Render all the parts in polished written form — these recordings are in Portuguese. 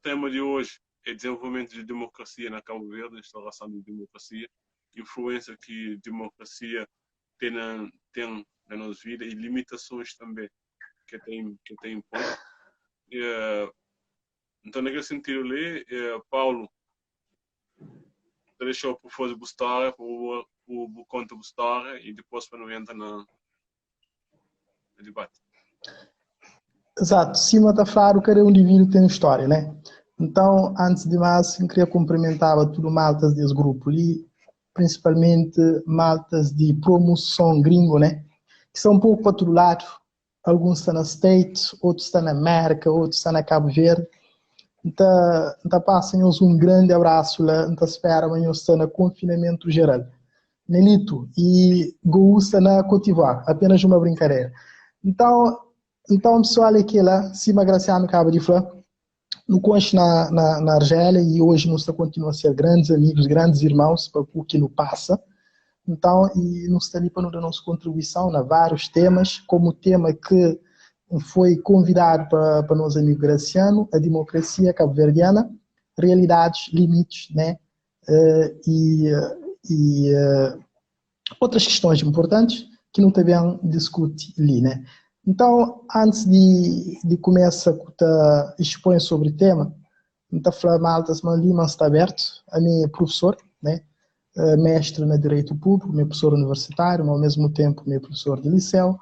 tema de hoje é desenvolvimento de democracia na Cabo Verde, instauração de democracia, influência que democracia tem na nossa vida e limitações também que tem imposto. Então, naquele sentido ali, Paulo deixou por fazer a história, por conta da história e depois para não entrar no debate. Exato, cima está claro que cada indivíduo tem uma história, né? Então, antes de mais, eu queria cumprimentar tudo maltas desse grupo ali, principalmente maltas de promoção gringo, né? Que são um pouco para todo lado. Alguns estão na States, outros estão na América, outros estão na Cabo Verde. Então, passem-nos um grande abraço lá, então espera amanhã estar no confinamento geral. Nelito, e Gousta na Côte d'Ivoire, apenas uma brincadeira. Então pessoal, aqui lá, cima Graciano Cabo de Flá, no conche na Argélia, e hoje nós continuamos a ser grandes amigos, grandes irmãos, para o que nos passa. Então, e nós estamos ali para nos dar nossa contribuição a vários temas, como o tema que foi convidado para nós amigos Graciano, a democracia cabo-verdiana, realidades, limites, né? Outras questões importantes que não também discute ali, né? Então, antes de começar a expor sobre o tema, então falar malta, mas está aberto, a minha professor, né? Mestre na Direito Público, meu professor universitário, mas ao mesmo tempo meu professor de liceu,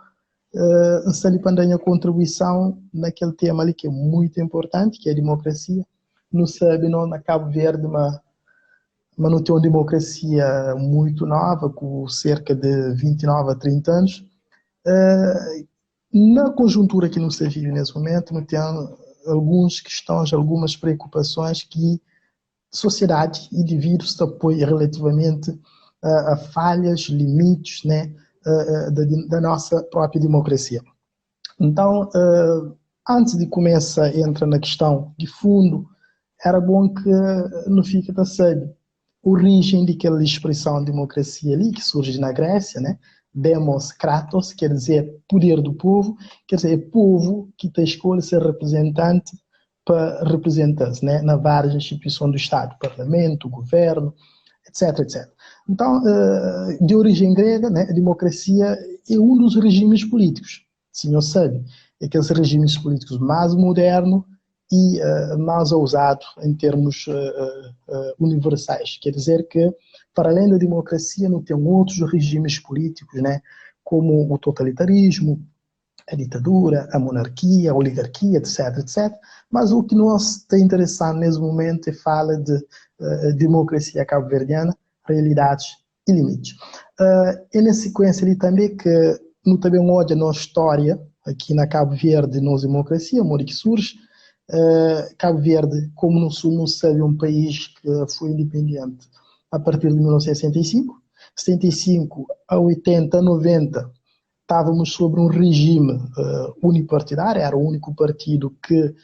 está ali para dar a contribuição naquele tema ali que é muito importante, que é a democracia. Não sabe, não, na Cabo Verde, mas não tem uma democracia muito nova, com cerca de 29 a 30 anos. Na conjuntura que não se vive nesse momento, não tem algumas questões, algumas preocupações que sociedade e indivíduos se apoiam relativamente a falhas, limites, né, da nossa própria democracia. Então, antes de começar a entrar na questão de fundo, era bom que não fique a saber a origem daquela expressão de democracia ali, que surge na Grécia, né? Demos kratos, quer dizer poder do povo, quer dizer é povo que tem escolha ser representante para representar-se, né? Na várias instituições do Estado, parlamento, governo, etc, etc. Então, de origem grega, né? A democracia é um dos regimes políticos, o senhor sabe, é aqueles regimes políticos mais modernos e mais ousado em termos universais. Quer dizer que, para além da democracia, não tem outros regimes políticos, né, como o totalitarismo, a ditadura, a monarquia, a oligarquia, etc, etc. Mas o que nos está interessando nesse momento é falar de democracia cabo-verdiana, realidades e limites. E na sequência ali também que não também olha a nossa história aqui na Cabo Verde, nossa democracia, onde que surge. Cabo Verde, como no sul, não sabe, é um país que foi independente a partir de 1965. 75 a 80, 90, estávamos sobre um regime unipartidário, era o único partido que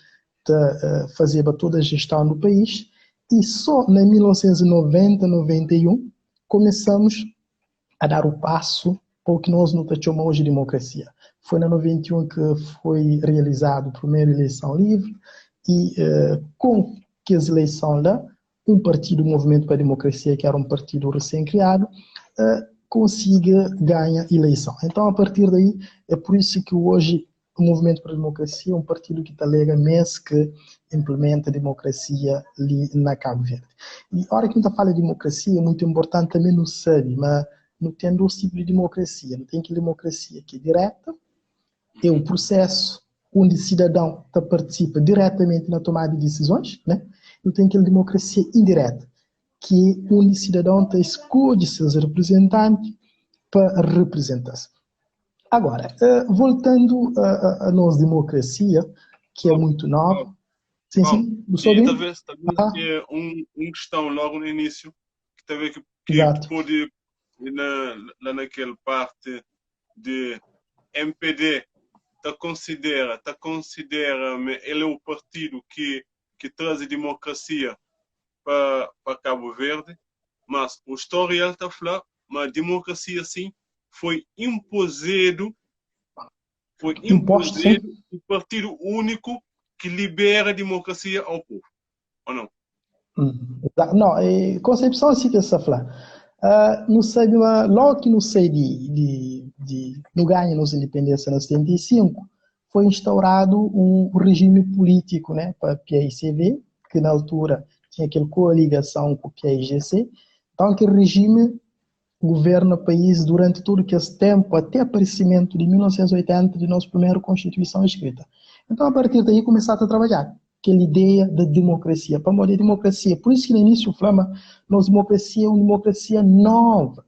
fazia toda a gestão do país, e só em 1990, 91, começamos a dar o passo para o que nós não chamamos hoje de democracia. Foi na 91 que foi realizado a primeira eleição livre e com que as eleições lá, um partido, o Movimento para a Democracia, que era um partido recém-criado, consiga ganhar eleição. Então, a partir daí, é por isso que hoje o Movimento para a Democracia é um partido que está alega mês que implementa a democracia ali na Cabo Verde. E a hora que a gente fala de democracia, é muito importante também não saber, mas não tem dois tipos de democracia. Não tem aquela democracia que é direta, é um processo onde o cidadão participa diretamente na tomada de decisões, né? E tem aquela democracia indireta, que é onde o cidadão escolhe seus representantes para representar-se. Agora, voltando à nossa democracia, que é muito nova. Sim, sim. E talvez uma questão logo no início, que talvez que pode lá naquela parte de MPD considera ele é o partido que traz a democracia para Cabo Verde, mas o história está falando, mas a democracia sim foi imposto o partido único que libera a democracia ao povo. ou não? Não, concepção assim que essa fala. Não sei, logo que não sei no ganho nos independência em 75, foi instaurado um regime político, né, para a PAICV, que na altura tinha aquela coligação com o PAIGC. Então, aquele regime governa o país durante todo esse tempo, até o aparecimento de 1980, de nossa primeira Constituição escrita. Então, a partir daí, começaram a trabalhar aquela ideia da democracia, para morrer democracia. Por isso que no início falamos, nossa democracia é uma democracia nova,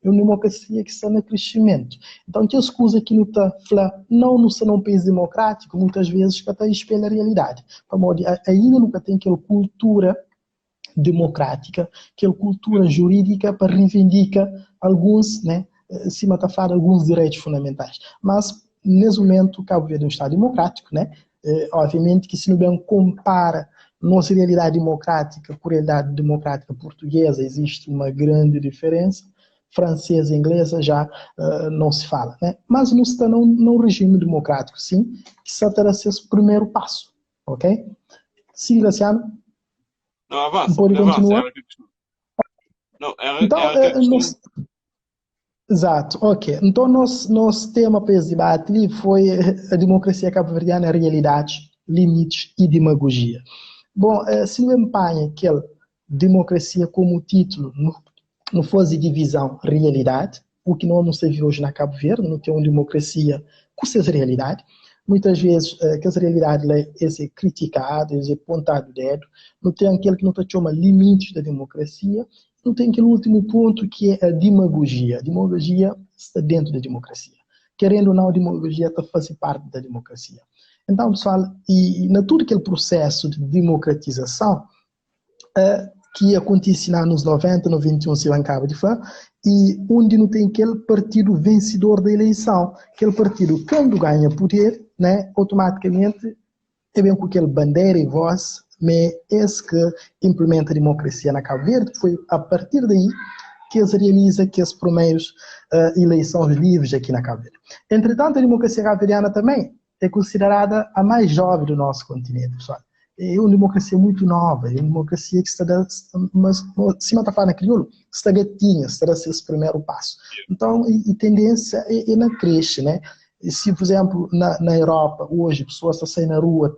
é uma democracia que está no crescimento. Então, que as coisas que não está falando, não está num país democrático, muitas vezes que está espelha a realidade. Para morrer, ainda nunca tem aquela cultura democrática, aquela cultura jurídica para reivindicar alguns, né, cima da falar alguns direitos fundamentais. Mas, nesse momento, Cabo Verde é um Estado democrático, né? Obviamente que se não bem compara nossa realidade democrática com a realidade democrática portuguesa, existe uma grande diferença. Francesa e inglesa já não se fala, né? Mas não está num regime democrático, sim, que só terá ser o primeiro passo, ok? Sim, Graciano? Não, avança, Pode continuar? Não, então, era que questão... Exato, ok. Então, nosso tema para esse debate ali foi a democracia cabo-verdiana, realidade, limites e demagogia. Bom, se não empanha aquela democracia como título, não fosse divisão, realidade, o que não se vê hoje na Cabo Verde, não tem uma democracia com suas realidades. Muitas vezes, que essa realidade é criticada, é apontado o dedo, não tem aquele que não te chama limites da democracia, não tem aquele último ponto que é a demagogia. A demagogia está dentro da democracia. Querendo ou não, a demagogia está fazendo parte da democracia. Então, pessoal, e na todo aquele processo de democratização que acontece nos anos 90, 91, se eu acabo de falar, e onde não tem aquele partido vencedor da eleição. Aquele partido, quando ganha poder, né, automaticamente é bem com aquele bandeira e voz, mas esse que implementa a democracia na Cabo Verde, foi a partir daí que eles realizam que as primeiras eleições livres aqui na Cabo Verde. Entretanto, a democracia cabo-verdiana também é considerada a mais jovem do nosso continente, pessoal. É uma democracia muito nova, é uma democracia que está mas cima está falando crioulo, está gatinha, está a ser esse primeiro passo. Então, a tendência é na cresce, né? Se, por exemplo, na Europa, hoje, pessoas estão saindo na rua,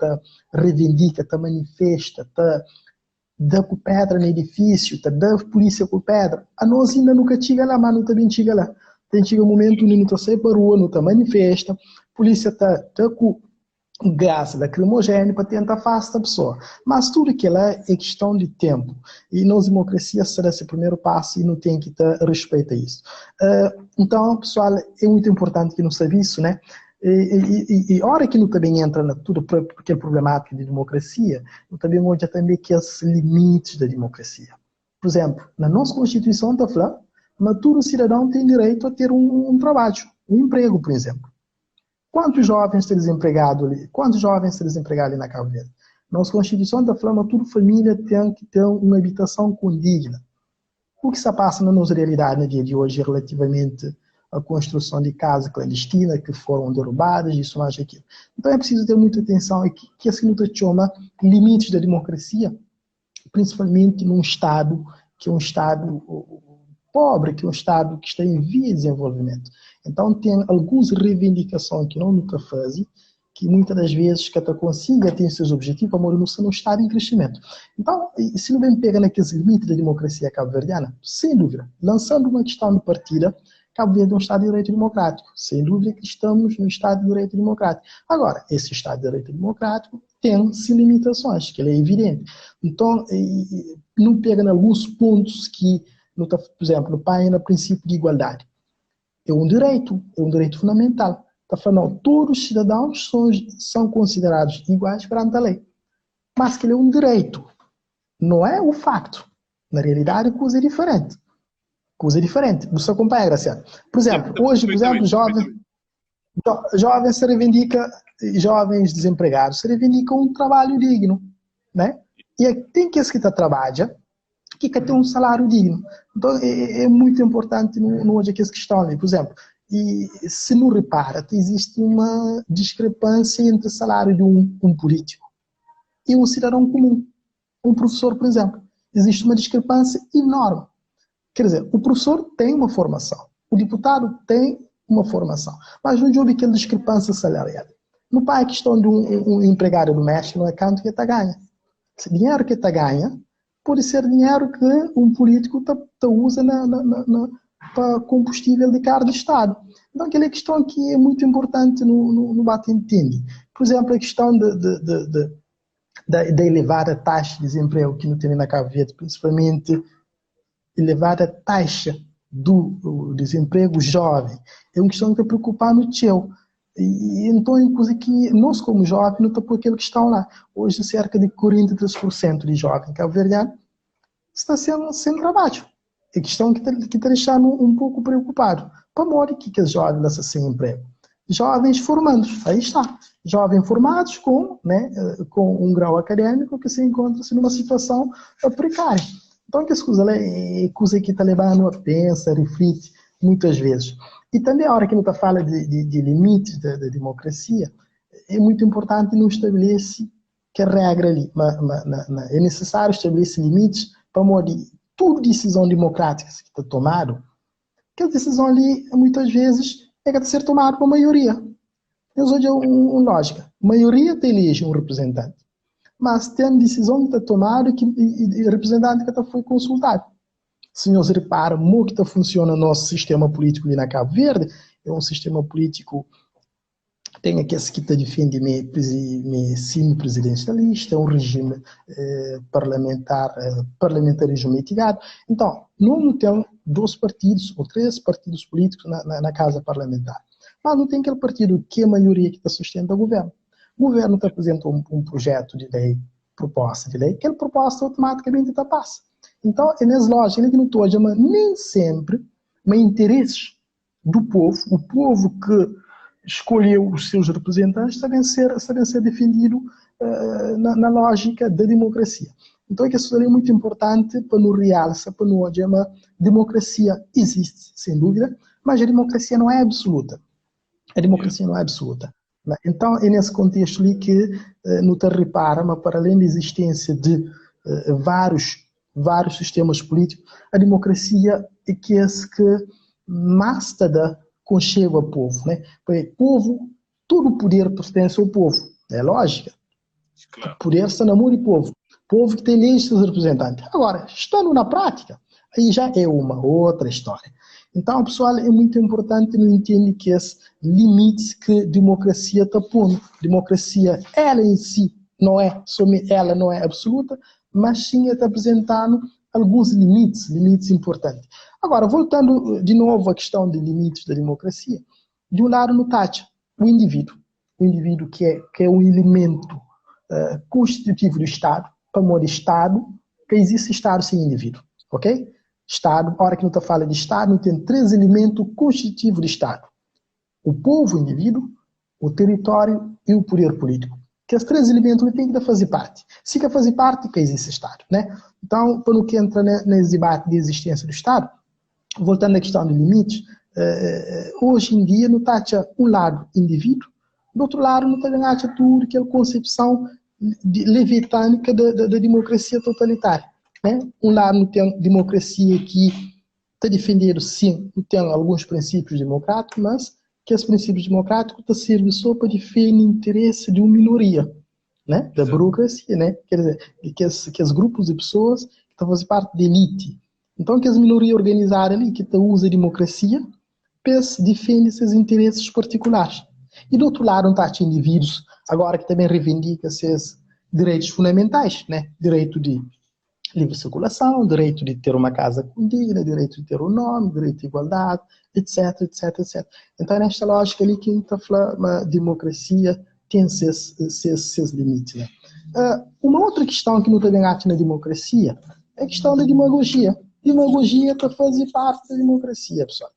reivindica, manifesta, dá com pedra no edifício, dá polícia com pedra. A nós ainda nunca chega lá, mas não também chega lá. Tem chega um momento onde não está saindo para a rua, não está manifesta, a polícia está com gás lacrimogéneo para tentar afastar a pessoa. Mas tudo aquilo é questão de tempo. E nas democracias será esse primeiro passo e não tem que ter respeito a isso. Então, pessoal, é muito importante que não sabe isso, né? E a hora que não também entra na tudo porque é problemática de democracia, não também mostra também que os limites da democracia. Por exemplo, na nossa Constituição está falando, mas todo cidadão tem direito a ter um trabalho, um emprego, por exemplo. Quantos jovens estão desempregados ali? Quantos jovens estão desempregados ali na Cabo Verde? Nossa Constituição está falando que toda família tem que ter uma habitação condigna. O que se passa na nossa realidade no dia de hoje relativamente à construção de casas clandestinas que foram derrubadas, isso mais aquilo. Então é preciso ter muita atenção e que assim não te chama limites da democracia, principalmente num Estado que é um Estado pobre, que é um Estado que está em via de desenvolvimento. Então tem algumas reivindicações que não nunca fazem, que muitas das vezes que até consiga atingir seus objetivos, amor, não está em crescimento. Então, se não vem pegar naqueles limites da democracia cabo-verdiana, sem dúvida, lançando uma questão de partida, Cabo Verde é um Estado de Direito Democrático. Sem dúvida que estamos no Estado de Direito Democrático. Agora, esse Estado de Direito Democrático tem-se limitações, que ele é evidente. Então, não pega em alguns pontos que, por exemplo, no PAN, no princípio de igualdade. É um direito fundamental. Está falando, todos os cidadãos são considerados iguais perante a lei. Mas que ele é um direito, não é um facto. Na realidade, coisa é diferente. Coisa diferente. Você acompanha, Graciano? Por exemplo, hoje, por exemplo, jovens se reivindica, jovens desempregados se reivindicam um trabalho digno, né? E tem que esse que trabalha, que quer ter um salário digno. Então, é muito importante no hoje que essa questão ali. Por exemplo, e se não repara, existe uma discrepância entre o salário de um político e um cidadão comum. um professor, por exemplo. Existe uma discrepância enorme. Quer dizer, o professor tem uma formação, o deputado tem uma formação, mas não houve aquela discrepância salarial. No pai, a questão de um empregado doméstico não é quanto que está ganha. O dinheiro que está ganha pode ser dinheiro que um político usa para combustível de carro de Estado. Então, aquela questão que é muito importante no bate-entende. Por exemplo, a questão da elevada taxa de desemprego que não tem na Cabo Verde, principalmente elevada taxa do desemprego jovem, é uma questão que está preocupando o teu. E então é uma coisa que nós, como jovens, não estamos por aquela questão lá. Hoje, cerca de 43% de jovens cabo-verdianos está sem trabalho. É questão que está deixando um pouco preocupado. Para morrer que os jovens estão sem emprego? Jovens formandos, aí está. Jovens formados com um grau acadêmico que se encontram numa situação precária. Então, que coisa é coisa que está levando a pensar, reflete muitas vezes. E também, a hora que a gente fala de limites da democracia, é muito importante não estabelecer que regra ali. É necessário estabelecer limites para morrer toda decisão democrática que está tomada, que a decisão ali, muitas vezes, é que ser tomada por maioria. Isso é uma lógica. A maioria te elege um representante, mas tem decisão que está tomada e o representante que foi consultado. Se nós reparamos como que funciona o nosso sistema político ali na Cabo Verde, é um sistema político tem aqueles que defendem semi-presidencialista, um regime parlamentarismo mitigado. Então, não tem 2 partidos ou 3 partidos políticos na casa parlamentar. Mas não tem aquele partido que é a maioria que está sustenta o governo. O governo está apresentando um projeto de lei, proposta de lei, aquela proposta automaticamente está passa. Então, é nessa lógica que não estou mas nem sempre, mas interesses do povo, o povo que escolheu os seus representantes, devem ser defendidos na lógica da democracia. Então, isso é muito importante para nos realçar, para nos dizer, a democracia existe, sem dúvida, mas a democracia não é absoluta. A democracia não é absoluta. Então, é nesse contexto ali que não te repara, mas para além da existência de vários sistemas políticos, a democracia é que mais dá conchego ao povo, né? Porque povo, todo o poder pertence ao povo, é lógica. Claro. O poder está na mão do povo. Povo que tem leis seus representantes. Agora, estando na prática, aí já é uma outra história. Então, pessoal, é muito importante não entender que esses limites que a democracia está pondo. Democracia, ela em si, ela não é absoluta, mas sim está apresentando alguns limites importantes. Agora, voltando de novo à questão de limites da democracia, de um lado no taxa, o indivíduo que é um elemento constitutivo do Estado, para modo Estado, que existe Estado sem indivíduo, ok? Estado, a hora que não está falando de Estado, não tem 3 elementos constitutivos do Estado. O povo, o indivíduo, o território e o poder político. Que os 3 elementos ele tem que fazer parte. Se quer fazer parte, que existe Estado, né? Então, para o que entra nesse debate de existência do Estado, voltando à questão de limites, hoje em dia não taxa um lado indivíduo, do outro lado não taxa tudo aquela concepção leviatânica da democracia totalitária. Né? Um lado não tem democracia que está defendendo, sim, tem alguns princípios democráticos, mas que os princípios democráticos estão servindo só para defender o interesse de uma minoria, né? Da burocracia, né? Quer dizer, que os grupos de pessoas que estão fazendo parte da elite. Então, que as minorias organizadas ali, que usam a democracia, defendem seus interesses particulares. E do outro lado, não está indivíduos, agora que também reivindicam seus direitos fundamentais, né? Direito de livre circulação, direito de ter uma casa digna, direito de ter um nome, direito de igualdade, etc. Então, é nesta lógica ali que a gente está falando, a democracia tem seus limites. Né? Uma outra questão que não tem ganhado na democracia é a questão da demagogia. Demagogia para fazer parte da democracia, pessoal.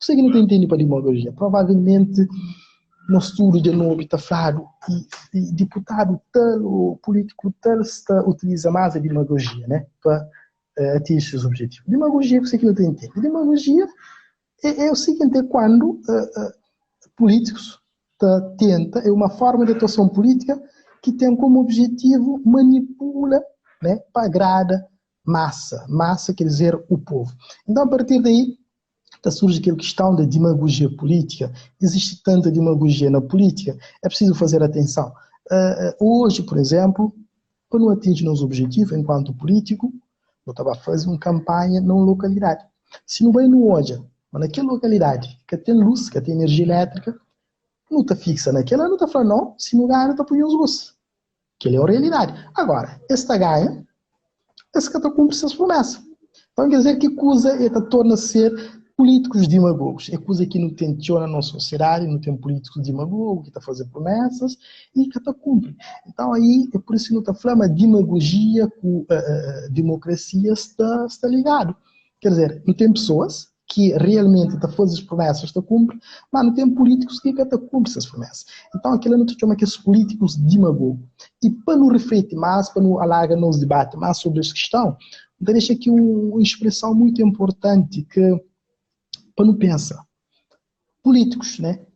Você que não tem entendido para demagogia, provavelmente no estudo de novo está falando e deputado tal ou político tal utiliza mais a demagogia, né, para atingir seus objetivos. Demagogia, você que não tem entendido. Demagogia é o seguinte, é quando políticos tenta, é uma forma de atuação política que tem como objetivo manipula né? Para agrada massa. Massa quer dizer o povo. Então, a partir daí, surge aquela questão da demagogia política. Existe tanta demagogia na política, é preciso fazer atenção. Hoje, por exemplo, para não atingir os objetivos enquanto político, eu estava fazendo uma campanha numa localidade. Se não vai no hoje, mas naquela localidade que tem luz, que tem energia elétrica, não está fixa naquela, não está falando, não, se não ganha, está põe os luzes. Aquela é a realidade. Agora, esta ganha, esse que está cumpre suas promessas. Então, quer dizer que coisa torna-se ser políticos demagogos. É coisa que não tenciona na nossa sociedade, não tem políticos demagogos que está fazendo promessas e que está cumpre. Então, aí, é por isso que não está falando, a demagogia com a democracia está ligado. Quer dizer, não tem pessoas que realmente está fazendo as promessas, está cumpre, mas não tem políticos que está cumpre essas promessas. Então, aquilo não chama que os políticos demagogos. E para não refletir mais, para não alargar nos debates mais sobre essa questão, deixa aqui uma expressão muito importante que para não pensar. Políticos, né?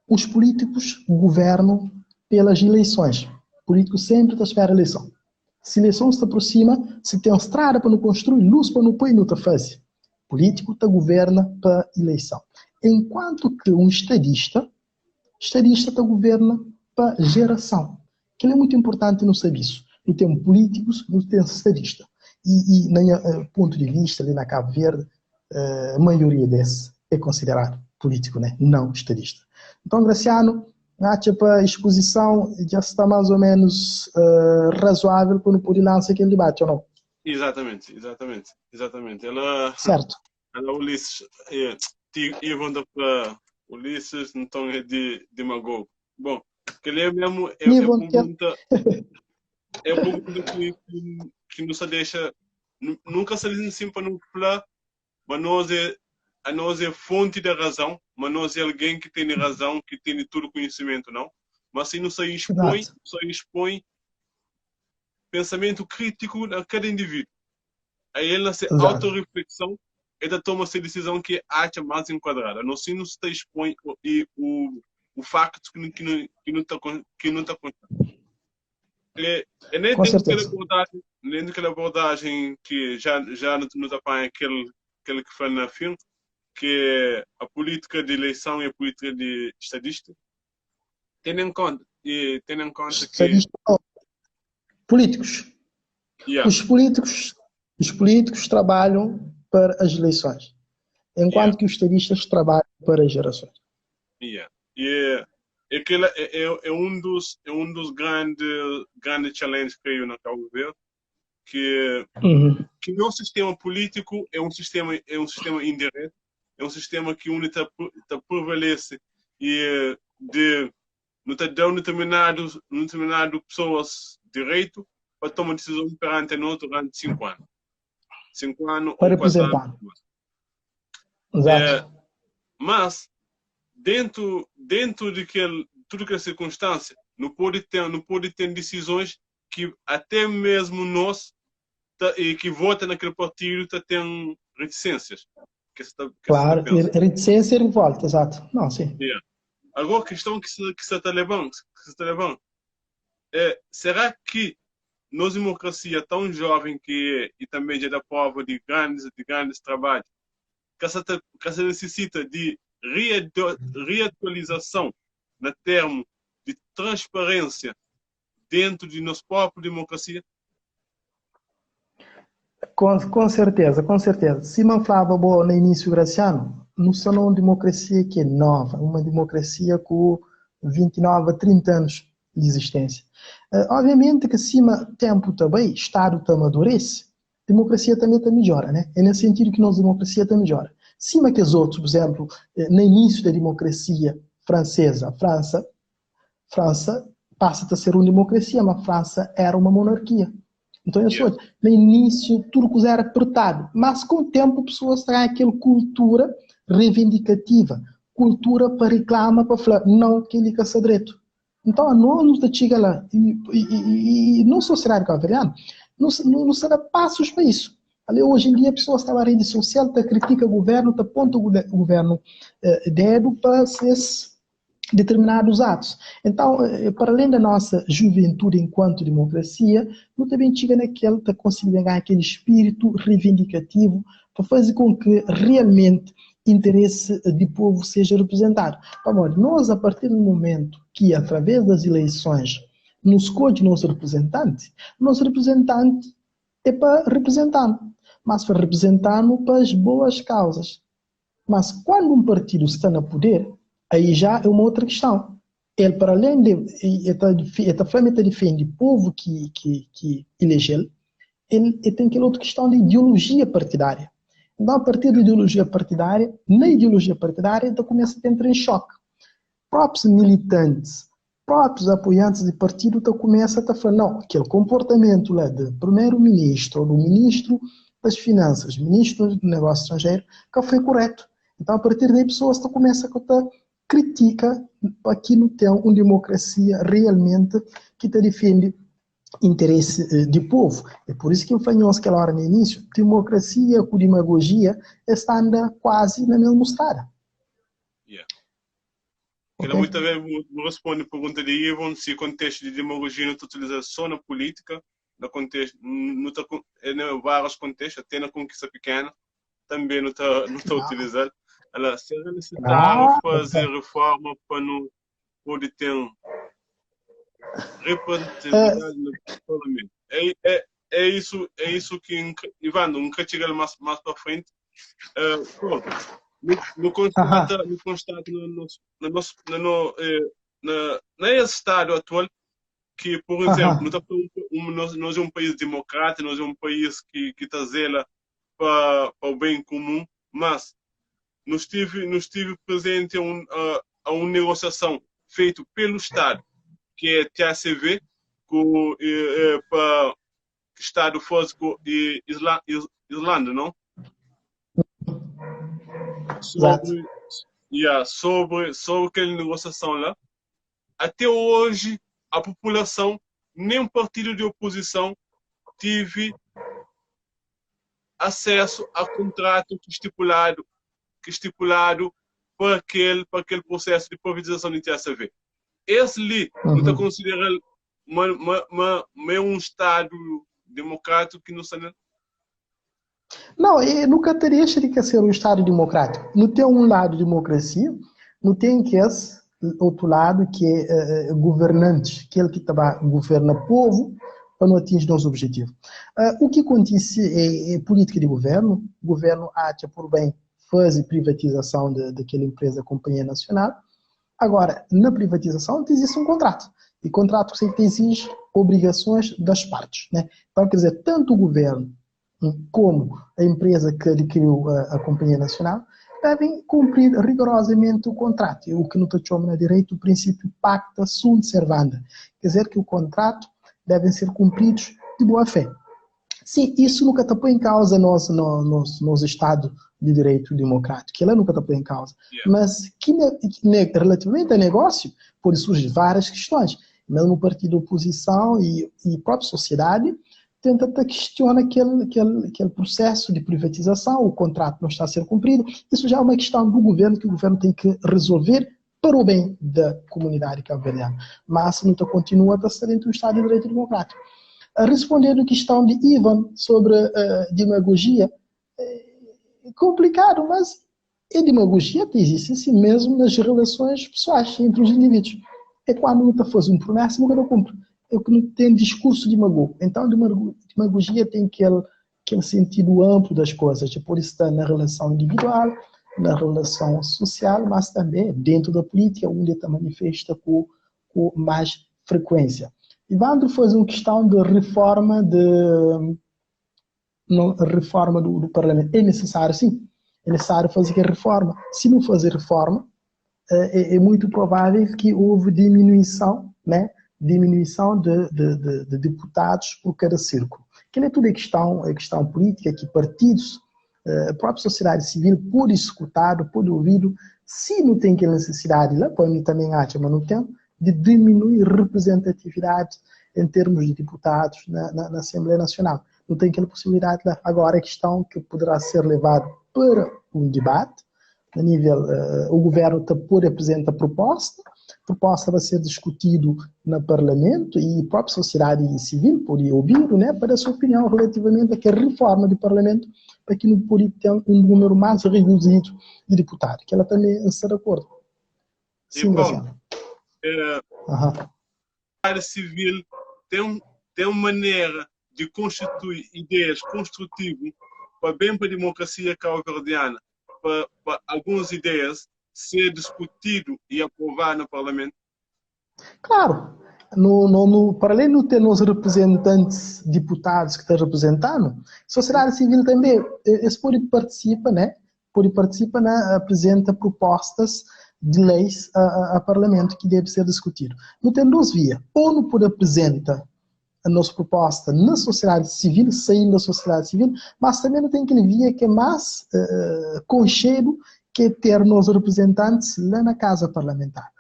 Os políticos governam pelas eleições. O político sempre está a esperar a eleição. Se a eleição se aproxima, se tem uma estrada para não construir, luz para não pôr, não está fácil. O político está governa para a eleição. Enquanto que um estadista está governa para a geração. Que é muito importante não saber isso. Não tem políticos, não tem estadista. E no ponto de vista, ali na Cabo Verde, a maioria desse é considerado político, né? Não estadista. Então, Graciano, acha para a exposição já está mais ou menos razoável para não poder lançar aquele debate, ou não? Exatamente. Ela, certo. Ela Ulisses, Ivanda para Ulisses, então é de demagogo. Bom, que ele é mesmo, pergunta que não se deixa, nunca se diz assim para não falar, mas nós é fonte da razão, mas nós é alguém que tem razão, que tem todo o conhecimento, não? Mas se não se expõe pensamento crítico a cada indivíduo. Aí ele nessa autorreflexão, ele toma essa decisão que acha mais enquadrada. Não se expõe o facto que não está constante. Nem tem aquela abordagem que já nos apanha aquele que foi no filme, que a política de eleição e a política de estadista, tendo em conta que políticos. Yeah. Os políticos trabalham para as eleições, enquanto que os estadistas trabalham para as gerações. Yeah. Aquele é um dos grandes challenges que eu não Cabo Verde, que o sistema político é um sistema indireto, é um sistema que está prevalece e não está dando determinado pessoas direito para tomar decisão perante nós durante 5 anos. 5 anos para representar. Exato. Mas dentro de tudo que é circunstância, não pode ter decisões que até mesmo nós que vota naquele partido tem reticências. Claro, reticência e revolta, exato. Não, sim. Yeah. Agora a questão que se está levando é, será que nossa democracia tão jovem que é, e também já da prova de grandes trabalhos, que se necessita de reatualização na termo de transparência dentro de nossa própria democracia? Com certeza. Se não falava bom no início, Graciano, não só uma democracia que é nova, uma democracia com 29 a 30 anos de existência. Obviamente que acima tempo também, Estado também amadurece, democracia também melhora, né? É nesse sentido que nossa democracia também melhora. Cima que os outros, por exemplo, no início da democracia francesa, França passa a ser uma democracia, mas França era uma monarquia. Então, no início, tudo era apertado, mas com o tempo, pessoas têm aquela cultura reivindicativa, cultura para reclamar, para falar, não, que ele caça direito. Então, nós não chega lá, e não sociedade cabo-verdiana, não se dá passos para isso. Ali, hoje em dia, pessoas estão na rede social, criticam o governo, apontam o governo dedo para determinados atos. Então, para além da nossa juventude enquanto democracia, nós também chega naquele que conseguir ganhar aquele espírito reivindicativo para fazer com que realmente o interesse do povo seja representado. Amor, nós, a partir do momento que, através das eleições, nos escolhe nosso representante é para representar, mas para representar para as boas causas. Mas quando um partido está no poder, aí já é uma outra questão. Ele, para além de defende o povo que elegeu, ele tem aquela outra questão de ideologia partidária. Então, a partir da ideologia partidária, na ideologia partidária, então começa a entrar em choque. Próprios militantes, próprios apoiantes de partido, então começam a falar, não, aquele comportamento lá do primeiro-ministro, ou do ministro das Finanças, ministro do Negócio Estrangeiro, que foi correto. Então, a partir daí, pessoas começam a criticar aqui não tem uma democracia realmente que defende interesse do povo. É por isso que eu falei aquela hora no início, democracia com demagogia estão quase na mesma estrada. Yeah. Okay. Muitas vezes eu respondo a pergunta de Ivan se o contexto de demagogia não está utilizado só na política, no contexto, em vários contextos, até na conquista pequena, também não está utilizado. Ela, se é necessário fazer reforma para não poder ter representatividade no parlamento. É isso que, Ivan, nunca chega mais para frente. No constato nesse estado atual que, por exemplo, nós somos um país democrático, nós somos um país que está zela para o bem comum, mas não estive presente a uma negociação feita pelo Estado, que é TACV, para o Estado fosse com Islândia, não? Sobre aquela negociação lá. Até hoje, a população, nem um partido de oposição, teve acesso a contrato estipulado para aquele processo de privatização de TACV. Esse ali, não está considerado um Estado democrático que não está... Não, nunca teria que ser um Estado democrático. Não tem um lado democracia, não tem que esse outro lado que é governante, aquele que governa o povo para não atingir os objetivos. O que acontece é política de governo. O governo acha por bem fazer privatização daquela empresa, companhia nacional. Agora, na privatização existe um contrato. E contrato sempre exige obrigações das partes, né? Então, quer dizer, tanto o governo como a empresa que adquiriu a companhia nacional devem cumprir rigorosamente o contrato. O que no chama na direito o princípio pacta sunt servanda. Quer dizer que o contrato devem ser cumpridos de boa fé. Sim, isso nunca está põe em causa nosso Estado de Direito Democrático, que ela nunca está põe em causa. Yeah. Mas que relativamente a negócio, pode surgir várias questões. Mesmo o partido de oposição e a própria sociedade tenta questionar aquele processo de privatização, o contrato não está a ser cumprido. Isso já é uma questão do governo, que o governo tem que resolver para o bem da comunidade cabo-verdiana. Mas não continua a ser dentro do Estado de Direito Democrático. Respondendo à questão de Ivan sobre demagogia, é complicado, mas a demagogia existe assim mesmo nas relações pessoais entre os indivíduos. É quando não está fazendo promessa, nunca não cumpre. É que não tem discurso demagogo. Então, demagogia tem aquele sentido amplo das coisas. Por isso está na relação individual, na relação social, mas também dentro da política, onde está manifesta com mais frequência. Ivandro faz uma questão de reforma do Parlamento. É necessário, sim. É necessário fazer a reforma. Se não fazer reforma, é muito provável que houve diminuição, né? Diminuição de deputados por cada círculo. Que não é tudo questão política, que partidos, a própria sociedade civil pode escutar, pode ouvir, se não tem aquela necessidade, lá pode também acha, mas não tem, de diminuir representatividade em termos de deputados na Assembleia Nacional. Não tem aquela possibilidade lá. Agora, a questão que poderá ser levada para um debate, a nível, o governo pode apresentar proposta, proposta vai ser discutido no Parlamento e a própria sociedade civil pode ouvir, né, para a sua opinião relativamente à reforma do Parlamento, para que não pode ter um número mais reduzido de deputados, que ela também está de acordo. Sim, Paulo, a sociedade civil tem uma maneira de constituir ideias construtivas para bem para a democracia cabo-verdiana, para algumas ideias ser discutido e aprovado no Parlamento? Claro, para além de ter os representantes deputados que estão representando, a sociedade civil também, eles podem participar, né? Apresenta propostas de leis a Parlamento que deve ser discutido. Não tem duas vias. Ou não pode apresentar a nossa proposta na sociedade civil, saindo da sociedade civil, mas também não tem aquele via que é mais concheiro que é ter nos representantes lá na Casa Parlamentar.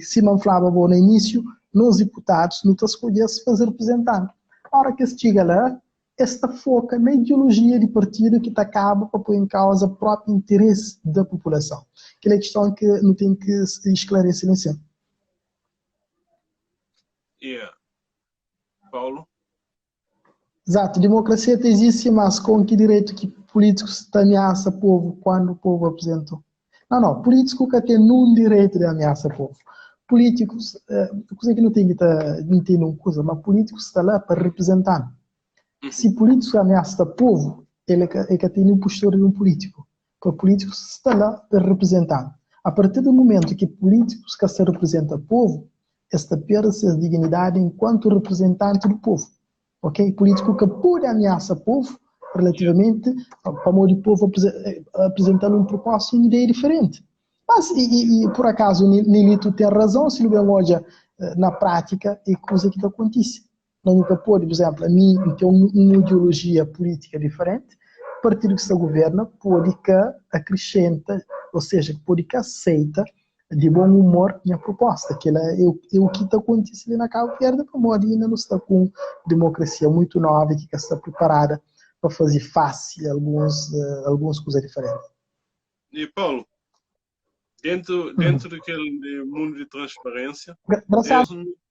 Se não falava bom no início, nos deputados não escolhemos fazer representante. A hora que se chega lá, esta foca na ideologia de partido que acaba para pôr em causa o próprio interesse da população. Que é a questão que não tem que esclarecer nesse ano. Paulo? Exato, democracia existe, mas com que direito que políticos ameaça o povo quando o povo apresentou? Não, político que tem nenhum direito de ameaça o povo. Políticos, coisa que não tem que entender uma coisa, mas políticos estão lá para representar. Se político ameaça o povo, ele é que tem um postura de um político. Porque políticos estão lá para representar. A partir do momento que políticos que se representam o povo, esta perde sua dignidade enquanto representante do povo. Ok? Político que pode ameaçar o povo relativamente para o povo apresentando um propósito, uma ideia diferente. Mas, por acaso, Nilito tem razão, se não bem olha na prática, é coisa que acontece. Não nunca pode, por exemplo, a mim ter uma ideologia política diferente, o partido que se governa pode que acrescenta, ou seja, pode que aceita de bom humor minha proposta, que ela é o que está acontecendo na Cabo Verde, para modo ainda não está com democracia muito nova, que está preparada para fazer fácil algumas coisas diferentes. E Paulo, dentro daquele mundo de transparência,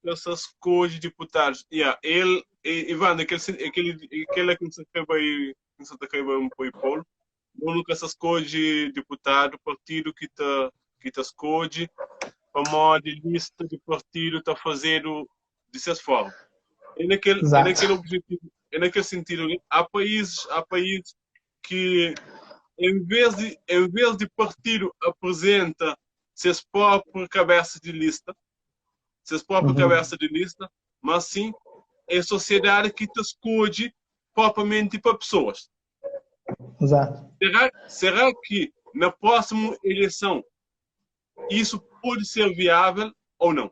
essas coisas de deputados, Ivan, aquele que se acaba um pouco, nunca essas coisas de deputado, partido que está escolhe, para modo de lista de partido está fazendo dessa forma. É naquele objetivo, é naquele sentido, há países que em vez de partido apresenta seus próprios cabeças de lista, mas sim é a sociedade que te escolhe propriamente para pessoas. Exato. Será que na próxima eleição isso pode ser viável ou não?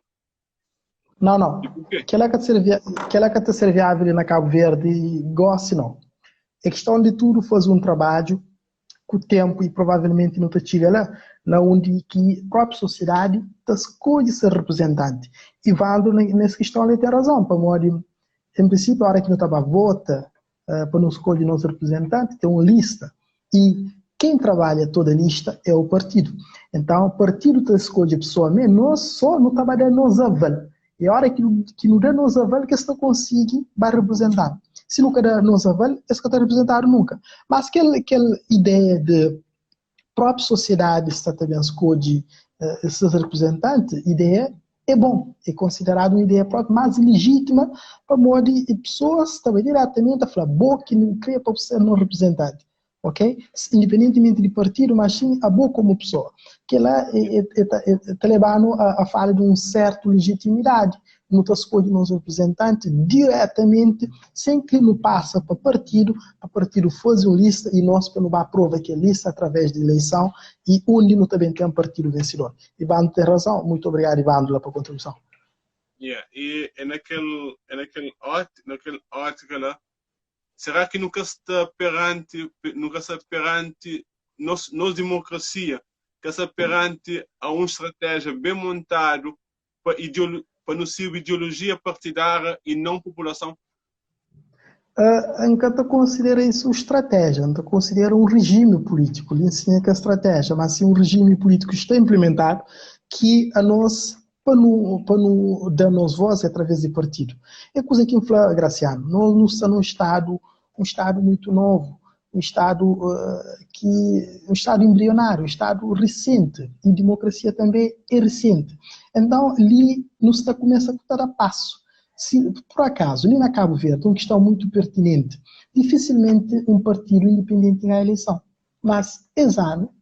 Não. Aquela que está ser viável na Cabo Verde, goste não. É questão de tudo fazer um trabalho com o tempo e provavelmente não te chega lá, onde que a própria sociedade escolhe ser representante. E Vando, nessa questão, ele tem razão. Para modo, em princípio, a hora que não estava vota, para não escolher nosso representante, tem uma lista. E quem trabalha toda a lista é o partido. Então, o partido escolhe a pessoa, mas nós só não trabalhamos nos aval. E a hora que não dá nos aval, que você consegue vai representar. Se nunca dá nos aval, esse que está representado nunca. Mas aquela ideia de própria sociedade está também escolhe esses representantes, ideia é bom, é considerado uma ideia própria mais legítima para modo de pessoas também diretamente a falar, boa que não queria para ser não representante. Ok? Independentemente de partido, mas sim a boa como pessoa. Que lá está levando a falar de uma certa legitimidade. Muitas escolhe nos representantes diretamente, sem que não passa para partido fazer uma lista e nós não aprova que a lista através de eleição e onde não também tem um partido vencedor. Ivan tem razão. Muito obrigado, Ivan, pela contribuição. E naquele ótica lá, será que nunca está perante nos democracia, que está perante a uma estratégia bem montada para não ser ideologia partidária e não população? Nunca considera isso estratégia, não considera um regime político, ele ensina que é estratégia, mas sim um regime político está implementado que a nós para não dar-nos voz através de partido. É coisa que infla, Graciano, nós não estamos um estado muito novo, um estado um estado embrionário, um estado recente, e democracia também é recente. Então, ali não se começa a dar passo. Se, por acaso, ali na Cabo Verde, uma questão muito pertinente, dificilmente um partido independente ganha a eleição. Mas, esse ano,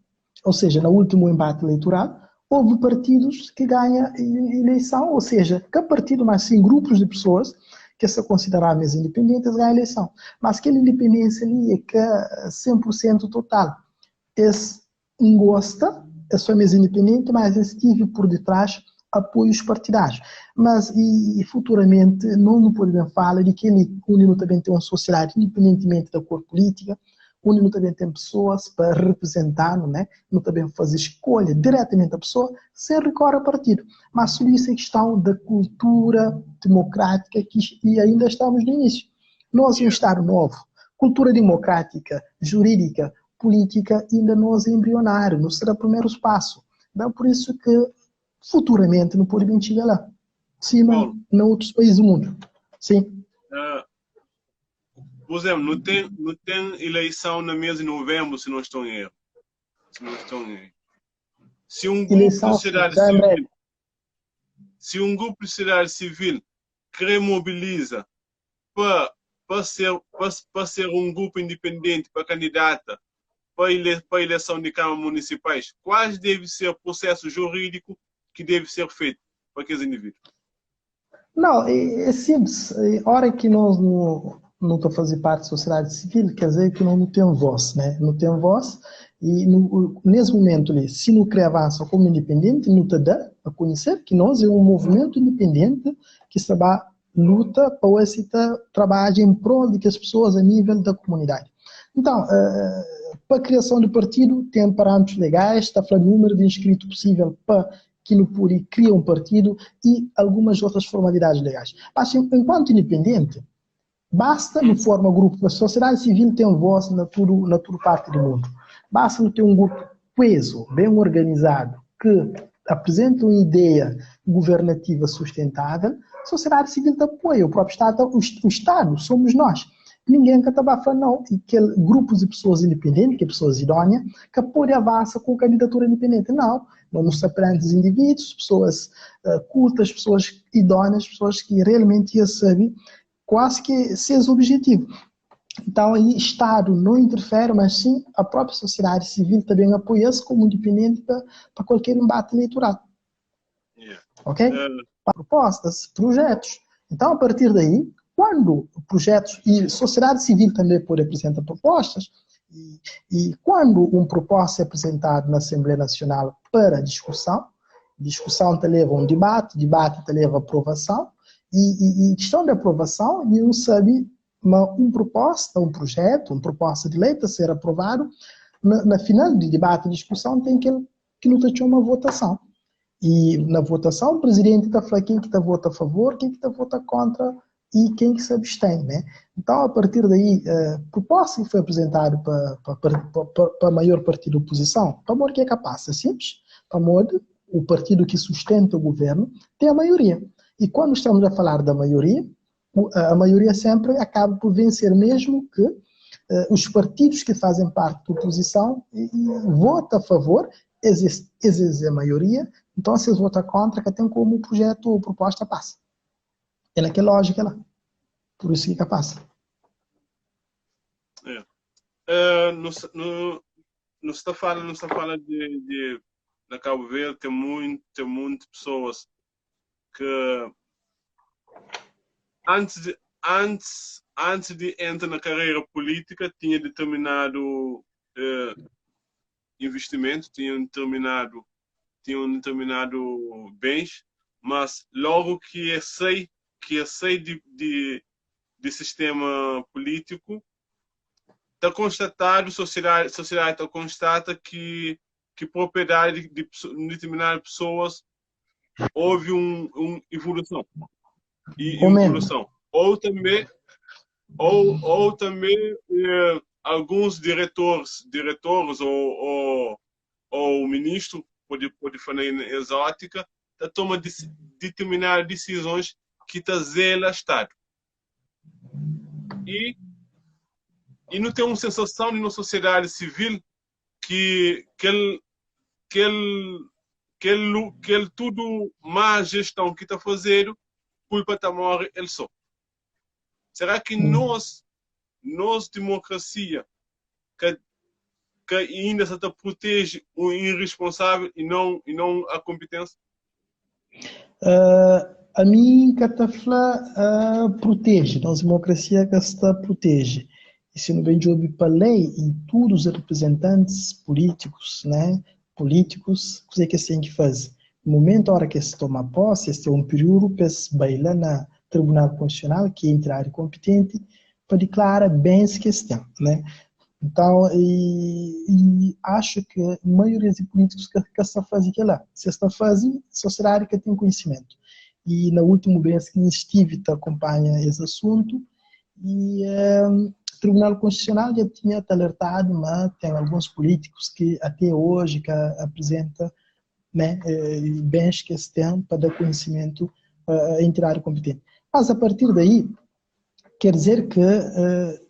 ou seja, no último embate eleitoral, houve partidos que ganham eleição, ou seja, que partido, mas sim grupos de pessoas que são consideráveis independentes ganham eleição. Mas aquela independência ali é que é 100% total. Esse gosta, é só mesmo independente, mas esse tive por detrás apoios partidários. Mas, e futuramente, não podemos falar de que ele também tem uma sociedade independentemente da cor política, onde também tem pessoas para representar, não também fazer escolha diretamente da pessoa, sem recorrer a partido. Mas sobre isso é questão da cultura democrática e ainda estamos no início. Nós, um Estado novo, cultura democrática, jurídica, política, ainda nós é embrionário, não será o primeiro passo. Então, por isso que futuramente não pode bem chegar lá. Sim, mas em outros países do mundo. Sim. Por exemplo, não tem eleição no mês de novembro, se não estou em erro. Se um grupo de sociedade civil, quer mobiliza para ser um grupo independente, para candidata, para a eleição de câmaras municipais, quais deve ser o processo jurídico que deve ser feito para aqueles indivíduos? Não, é simples. A hora que nós não estamos a fazer parte da sociedade civil, quer dizer que nós não temos voz, né? Não temos voz e nesse momento, se não quer avançar como independente, não te dá a conhecer que nós é um movimento independente que está luta para esse trabalho em prol de que as pessoas a nível da comunidade. Então, para a criação do partido, tem parâmetros legais, está falando número de inscritos possível para que no Puri cria um partido e algumas outras formalidades legais. Mas, enquanto independente, basta não formar grupo, a sociedade civil tem voz na toda parte do mundo. Basta não ter um grupo coeso, bem organizado, que apresenta uma ideia governativa sustentável, a sociedade civil te apoia, o próprio Estado, o Estado somos nós. Ninguém que está falando, não, e que grupos de pessoas independentes, que pessoas idôneas, que podem avançar com candidatura independente. Não, nós aprendemos indivíduos, pessoas cultas, pessoas idôneas, pessoas que realmente já sabem quase que seus objetivos. Então, aí, Estado não interfere, mas sim a própria sociedade civil também apoia-se como independente para qualquer embate eleitoral. Ok? Propostas, projetos. Então, a partir daí, quando projetos e sociedade civil também pode apresentar propostas, e quando uma proposta é apresentada na Assembleia Nacional para discussão te leva a um debate te leva a aprovação, e questão de aprovação, não sabe uma proposta, um projeto, uma proposta de lei para ser aprovado, na final do debate e discussão tem que ter uma votação. E na votação o presidente está falando quem que está vota a favor, quem que está vota contra e quem que se abstém, né? Então, a partir daí, a proposta que foi apresentada para a maior partido da oposição, para o que é capaz, é simples, para o partido que sustenta o governo tem a maioria. E quando estamos a falar da maioria, a maioria sempre acaba por vencer, mesmo que os partidos que fazem parte da oposição votam a favor, existe a maioria, então se eles votam contra, que tem como o projeto ou proposta passa. É naquela lógica lá. Por isso que passa. Não está falando de na Cabo Verde, tem muitas pessoas que antes de entrar na carreira política tinha determinado investimento, tinham determinado bens, mas logo que é sair de sistema político, está constatado, a sociedade constata que propriedade de determinadas pessoas houve uma evolução. Ou também alguns diretores ou ministro pode falar em exótica, toma determinadas decisões que está zela Estado. E não tem uma sensação na sociedade civil que tudo má gestão que está fazendo, culpa está morrer ele só. Será que nós democracia, que ainda se protege o irresponsável e não a competência? A mim, Catafla, protege. Então, a democracia que se protege. E se não vem de ouvir para a lei, e todos os representantes políticos, né? Políticos, o que é que se tem que fazer? No momento, a hora que se toma posse, este é um período para se bailar na Tribunal Constitucional, que é entrar competente, para declarar bem essa questão, né? Então, e acho que a maioria dos políticos que está fazendo aquilo lá, se está fazendo, a sociedade que tem conhecimento. E na última vez que estive, acompanha esse assunto, e o Tribunal Constitucional já tinha alertado, mas tem alguns políticos que até hoje que apresentam, né, bem essa questão para dar conhecimento a entidade competente. Mas a partir daí, quer dizer que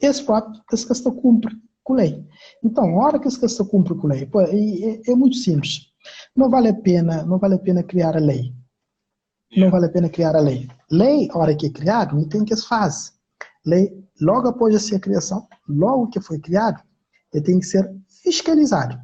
esse fato, esse questão cumpre com a lei. Então, a hora que esse questão cumpre com a lei, pô, é muito simples. Não vale a pena criar a lei. Não vale a pena criar a lei. Lei, a hora que é criado, não tem que se faz. Lei, logo após a sua criação, logo que foi criado, ele tem que ser fiscalizado.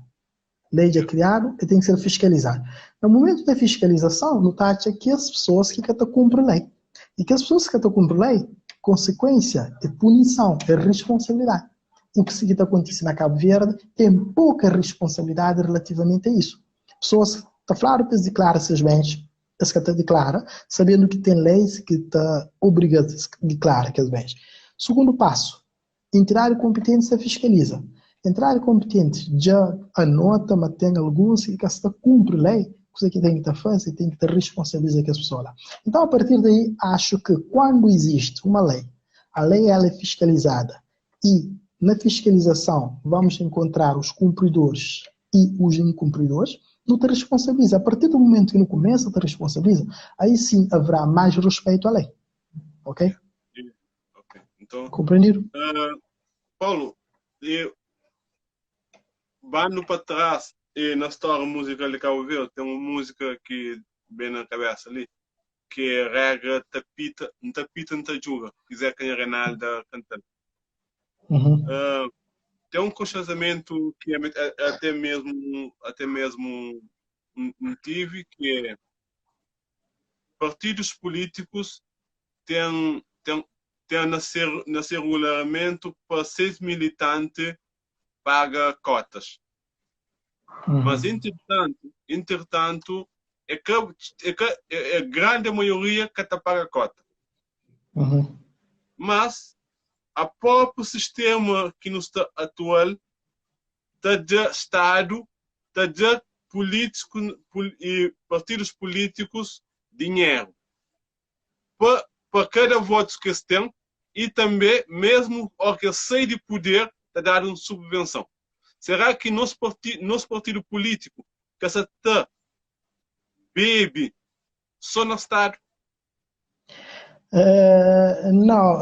Lei já criado, ele tem que ser fiscalizado. No momento da fiscalização, não está que as pessoas que cumprem a lei. E que as pessoas que cumprem a lei, consequência é punição, é responsabilidade. O que está acontecendo na Cabo Verde tem pouca responsabilidade relativamente a isso. Pessoas estão claro que declaram seus bens, as que declara, sabendo que tem leis que está obrigado a declarar aqueles bens. Segundo passo, entidade competente se fiscaliza. Entidade competente já anota, mas tem alguns que está cumpre a lei, coisa que tem que estar fazendo, tem que estar responsabilizando as pessoas lá. Então, a partir daí, acho que quando existe uma lei, a lei ela é fiscalizada e na fiscalização vamos encontrar os cumpridores e os incumpridores, não te responsabiliza. A partir do momento que não começa a te responsabiliza, aí sim haverá mais respeito à lei. Ok? Ok. Então, compreendido? Paulo, vando para trás na história musical de Cabo Verde, tem uma música que vem na cabeça ali, que é regra tapita, não te julga. Quiser quem é Reinaldo cantando. Tem um constrangimento que até mesmo tive, que é partidos políticos têm nascer regulamento para 6 militantes paga cotas. Mas, entretanto, é a grande maioria que está paga cota. Mas, a próprio sistema que nos está atual está de Estado, está de partidos políticos dinheiro para cada voto que eles têm, e também, mesmo ao que sai de poder, está dando uma subvenção. Será que nosso partido político que se está bebe só no Estado? Não,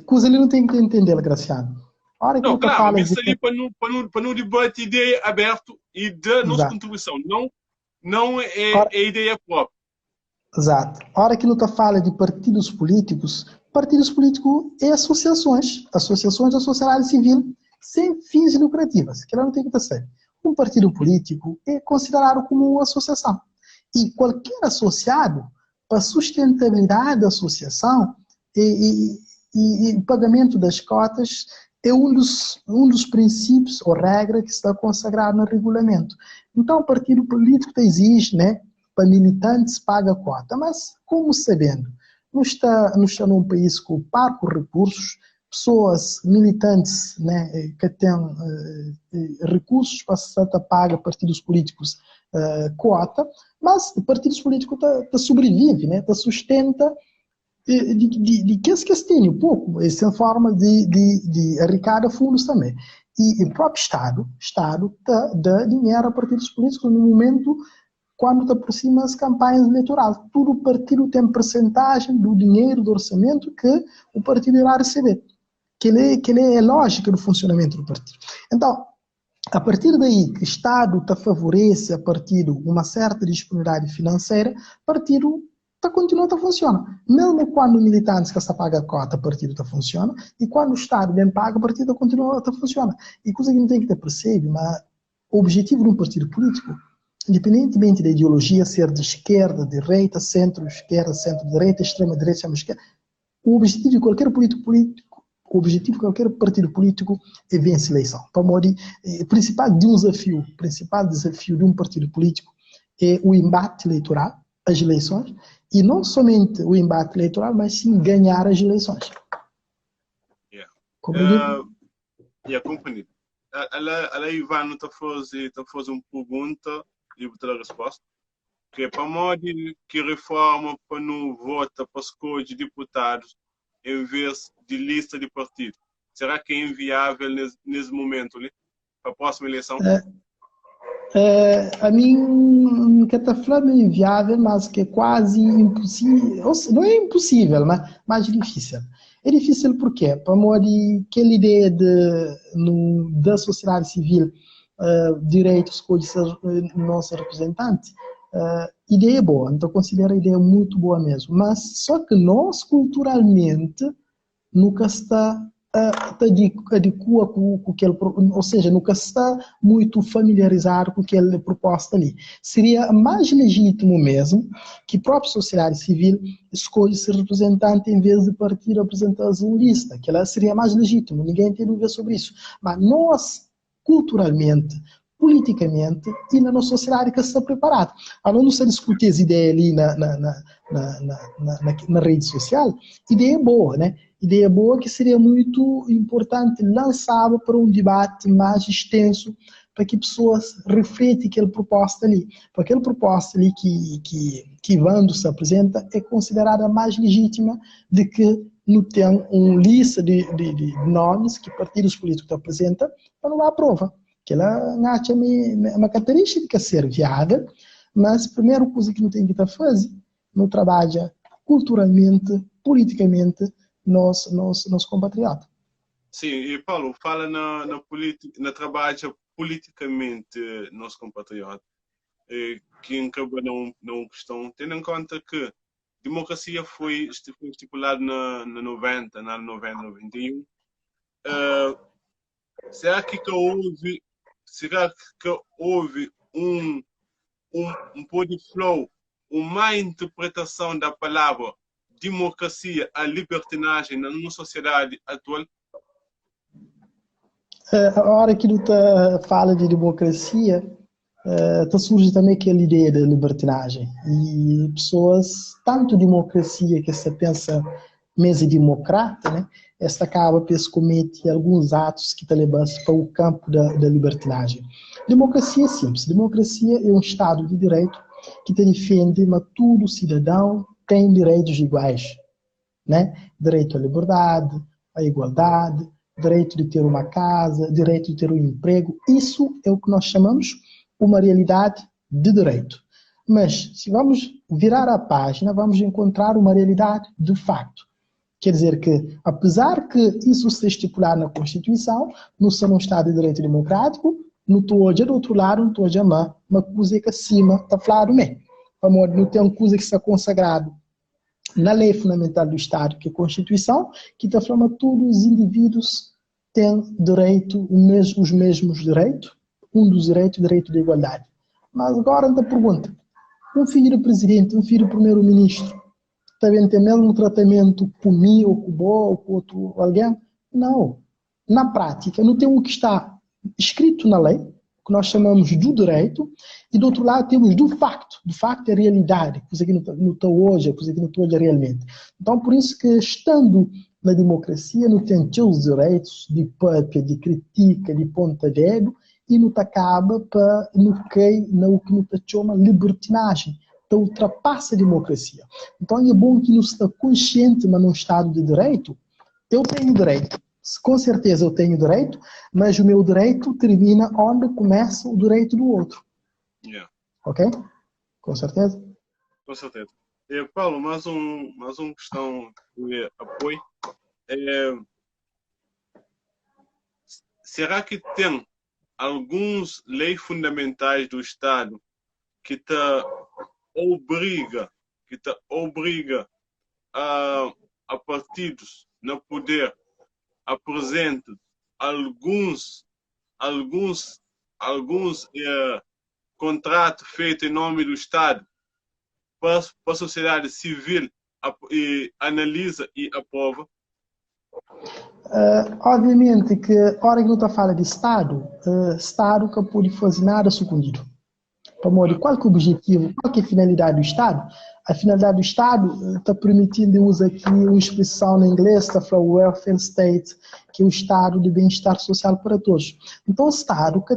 coisa ali não tem que entender, Graciano. A hora que não, claro, fala isso ali para não debate ideia aberto e da nossa contribuição. Não é ideia própria. Exato. A hora que luta fala de partidos políticos é associações da sociedade civil sem fins lucrativos, que ela não tem que ser. Um partido político é considerado como uma associação. E qualquer associado, para a sustentabilidade da associação e pagamento das cotas, é um dos princípios ou regra que está consagrado no regulamento. Então, o partido político exige, né, para militantes paga cota, mas como sabendo, não está num país com poucos recursos, pessoas militantes, né, que têm recursos para se pagar partidos políticos cota, mas partidos políticos sobrevivem, né, sustenta de que eles têm um pouco, essa forma de arrecadar fundos também. E o próprio Estado dá dinheiro a partidos políticos no momento quando te aproxima as campanhas eleitorais. Todo partido tem percentagem do dinheiro, do orçamento que o partido irá receber. Que é a lógica do funcionamento do partido. Então, a partir daí que o Estado te favorece a partido uma certa disponibilidade financeira, o partido continua a funcionar. Mesmo quando o militante que está paga a cota, o partido funciona, e quando o Estado bem paga, o partido continua a funcionar. E coisa que não tem que ter percebido, mas o objetivo de um partido político, independentemente da ideologia ser de esquerda, direita, centro-esquerda, centro-direita, extrema-direita, extrema-esquerda, o objetivo de qualquer o objetivo de qualquer partido político é vencer a eleição. Para o principal desafio de um partido político é o embate eleitoral, as eleições, e não somente o embate eleitoral, mas sim ganhar as eleições. Compreendido? Compreendido. Ela Ivan está fazendo uma pergunta e vou ter a resposta. Que para modo que reforma para não votar para escolher deputados em vez de lista de partido. Será que é inviável nesse momento, ali, para a próxima eleição? A mim, que está falando é inviável, mas que é quase impossível. Não é impossível, mas mais difícil. É difícil porque, para mim, aquela ideia da sociedade civil, direitos de ser nosso representante, ideia é boa, então considero a ideia muito boa mesmo, mas só que nós culturalmente nunca está adequa com aquele, ou seja, nunca está muito familiarizado com aquela proposta ali. Seria mais legítimo mesmo que a própria sociedade civil escolha ser representante em vez de partir apresentar uma lista, que ela seria mais legítimo, ninguém tem dúvida sobre isso. Mas nós, culturalmente, politicamente e na nossa sociedade que está preparada. A não se discutir as ideias ali na rede social, ideia é boa, né? Ideia boa que seria muito importante lançá-la para um debate mais extenso, para que pessoas refletam aquela proposta ali. Porque aquela proposta ali que Vando se apresenta é considerada mais legítima de que não tem uma lista de nomes que partidos políticos apresentam para não aprova. Que ela é uma característica ser viável, mas a primeira coisa que não tem que estar fazendo, não trabalha culturalmente, politicamente, nos compatriotas. Sim, e Paulo, fala na trabalho politicamente nos compatriotas, que acaba numa questão, tendo em conta que a democracia foi estipulada na 90, na 90, 91. Será que houve um body flow, uma interpretação da palavra democracia a libertinagem na nossa sociedade atual? A hora que tu fala de democracia, surge também aquela ideia da libertinagem. E pessoas, tanto democracia que se pensa mesa democrata, né? Esta acaba por cometer alguns atos que te levam para o campo da libertinagem. Democracia é simples. Democracia é um Estado de direito que te defende, mas todo cidadão tem direitos iguais, né? Direito à liberdade, à igualdade, direito de ter uma casa, direito de ter um emprego. Isso é o que nós chamamos uma realidade de direito. Mas, se vamos virar a página, vamos encontrar uma realidade de facto. Quer dizer que, apesar que isso se estipular na Constituição, não são um Estado de direito democrático, não estou do outro lado, não estou uma coisa que acima está falado mesmo. Não tem uma coisa que está consagrado na lei fundamental do Estado, que é a Constituição, que está falando que todos os indivíduos têm direito, os mesmos direitos, um dos direitos, o direito de igualdade. Mas agora a pergunta, um filho do presidente, um filho do primeiro-ministro, também tem o mesmo tratamento por mim, ou com o Bo, ou com outro alguém? Não. Na prática, não tem o que está escrito na lei, que nós chamamos do direito, e do outro lado temos do facto. Do facto é a realidade, coisa que não está hoje, coisa que não está hoje realmente. Então, por isso que, estando na democracia, não tem os direitos de própria, de critica, de ponta de dedo, e não acaba para no que não te chama libertinagem. Então, ultrapassa a democracia. Então, é bom que não está consciente, mas num Estado de direito, eu tenho direito. Com certeza eu tenho direito, mas o meu direito termina onde começa o direito do outro. Yeah. Ok? Com certeza. Com certeza. Paulo, mais uma questão de apoio. Será que tem algumas leis fundamentais do Estado que te obriga a partidos no poder apresentar alguns contratos feitos em nome do Estado para a sociedade civil e analisa e aprova? Obviamente que, a hora que não está falando de Estado, Estado que pode fazer nada escondido. Qual que é o objetivo, qual que é a finalidade do Estado? A finalidade do Estado está permitindo usar aqui uma expressão em inglês, está falando welfare state, que é o Estado de bem-estar social para todos. Então, o Estado que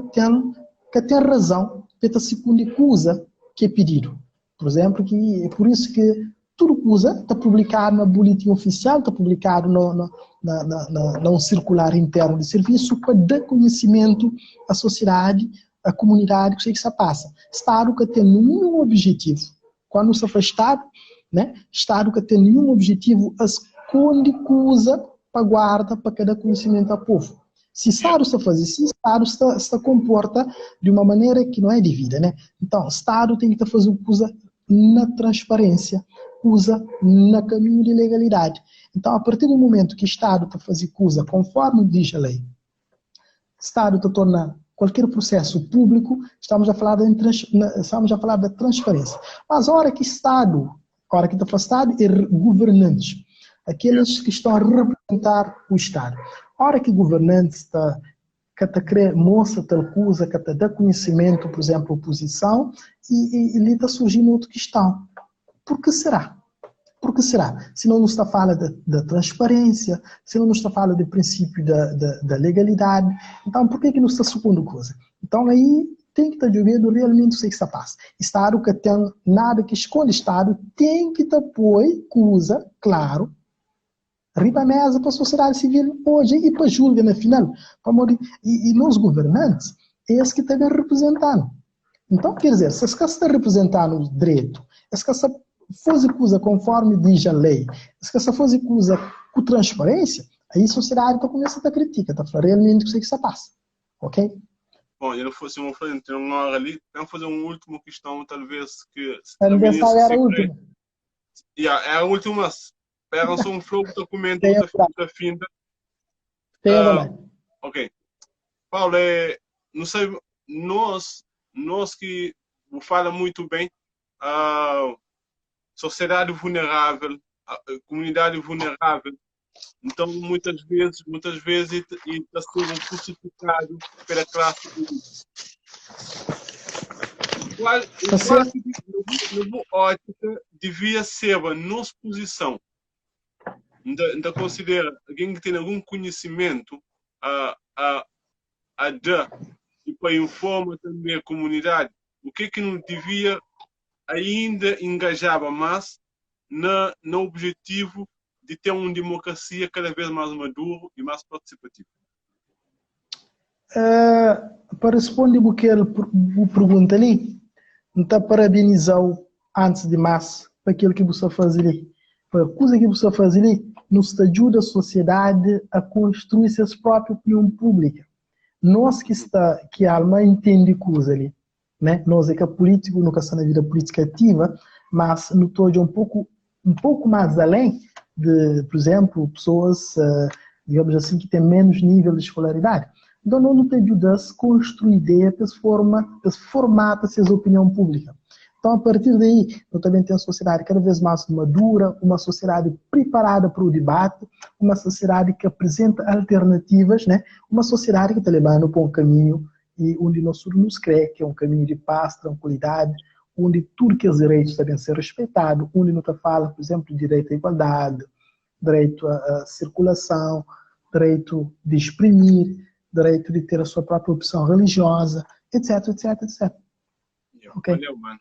tem razão para seguir coisa que é pedido. Por exemplo, que é por isso que tudo que usa está publicado no boletim oficial, está publicado no circular interno de serviço para dar conhecimento à sociedade, à comunidade, que se passa. Estado que tem nenhum objetivo. Quando se faz Estado, né? Estado que tem nenhum objetivo, esconde coisa para guarda, para cada conhecimento ao povo. Se o Estado está fazendo isso, o Estado se comporta de uma maneira que não é devida, né? Então, o Estado tem que estar fazendo coisa na transparência, usa no caminho de legalidade. Então, a partir do momento que o Estado está fazendo coisa conforme diz a lei, o Estado está tornando qualquer processo público, estamos a falar da transparência. Mas a hora que está afastado, é governantes, aqueles que estão a representar o Estado. A hora que governantes está mostra tal coisa, que está dá conhecimento, por exemplo, oposição, e ali está surgindo outra questão. Por que será? Por que será? Se não nos está falando da transparência, se não nos está falando do princípio da legalidade, então por que nos está supondo coisa? Então aí tem que estar jogando realmente o que está passando. Estado que tem nada que esconde, Estado tem que estar põe coisa, claro, riba a mesa para a sociedade civil hoje e para julgar na final. E nós governantes, é esse que estão representando. Então, quer dizer, se você está representando o direito, se você faz coisa conforme diz a lei, se você faz coisa com transparência, aí a sociedade está começando a criticar, está falando realmente o que se passa. Ok? Bom, eu não fosse uma frente, tem uma hora ali, vamos fazer uma última questão, talvez, que... Era a última. É a última. Espera só um flow do documento da finda. Ok. Paulo, não sei, nós que fala muito bem, sociedade vulnerável, comunidade vulnerável, então muitas vezes está sendo crucificado pela classe política. Qual ótica devia ser a nossa posição? Ainda considera alguém que tem algum conhecimento a dar e para informar também a comunidade o que não devia ainda engajava mais no objetivo de ter uma democracia cada vez mais madura e mais participativa? Para responder o que ele pergunta ali, então parabenizar antes de mais para aquilo que você faz ali. Para a coisa que você faz ali, nos ajuda a sociedade a construir sua própria opinião pública. Nós que a alma entende coisa ali, né? Nós é que é político, nunca está na vida política ativa, mas no todo um pouco mais além de, por exemplo, pessoas, digamos assim, que têm menos nível de escolaridade. Então, não te ajuda a construir ideia, a formatar sua opinião pública. Então, a partir daí, eu também tenho uma sociedade cada vez mais madura, uma sociedade preparada para o debate, uma sociedade que apresenta alternativas, né? Uma sociedade que está levando para um caminho e onde nós nos crê que é um caminho de paz, tranquilidade, onde tudo que os direitos devem ser respeitados, onde não está fala, por exemplo, direito à igualdade, direito à circulação, direito de exprimir, direito de ter a sua própria opção religiosa, etc, etc, etc. Okay. Valeu, mano.